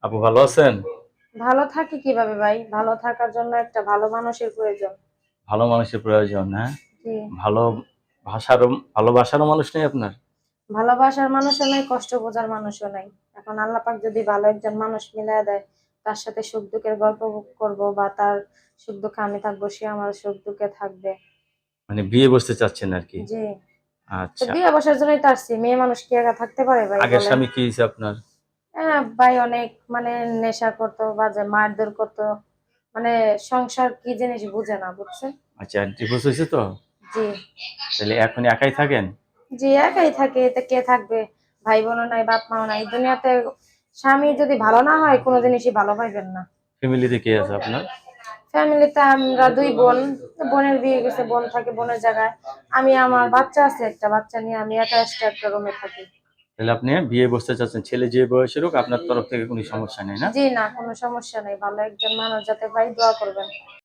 আপু ভালো আছেন? ভালো থাকি কিভাবে ভাই? ভালো থাকার জন্য একটা ভালো মানুষের প্রয়োজন। ভালো মানুষের প্রয়োজন, হ্যাঁ? জি। ভালো ভাষারও ভালোবাসারও মানুষ নেই আপনার? ভালোবাসার মানুষও নাই, কষ্ট বোঝার মানুষও নাই। এখন আল্লাহ পাক যদি ভালো একজন মানুষ মিলায়া দেয়, তার সাথে সুখ দুঃখের গল্প করবো বা তার সুখ দুঃখে আমি থাকবো, সে আমার সুখ দুঃখে থাকবে। মানে বিয়ে বসতে চাচ্ছেন আরকি। জি। তো আচ্ছা। বিয়ে বসার জন্যই তো আসছি। মেয়ে মানুষ কি একা থাকতে পারে ভাই আগের বলেন? স্বামী কি হইছে আপনার? হ্যাঁ, ভাই অনেক মানে নেশা করতো, বাজে মারধর করতো। মানে সংসার কি জিনিস বুঝে না, বুঝছেন? আচ্ছা, ডিভোর্স হইছে তো? জি। তাহলে এখন একাই থাকেন? জি, একাই থাকে, এতে কে থাকবে? ভাই বোনও নাই, বাপ মাও নাই। দুনিয়াতে স্বামী যদি ভালো না হয়, কোনো জিনিসই ভালো পাইবেন না। ফ্যামিলিতে কে আছে আপনার? ফ্যামিলিতে আমরা ২ বোন। বোনের বিয়ে গেছে, বোন থাকে বোনের জায়গায়। আমি আমার বাচ্চা আছে একটা, বাচ্চা নিয়ে আমি একা এক্সট্রা একটা রুমে থাকি। তাহলে আপনি বিয়ে বসতে চাচ্ছেন। ছেলে যে বয়সের হোক আপনার তরফ থেকে কোনো সমস্যা নেই, না? জি না, কোনো সমস্যা নেই। ভালো একজন মানুষ যাতে পাই, দোয়া করবেন।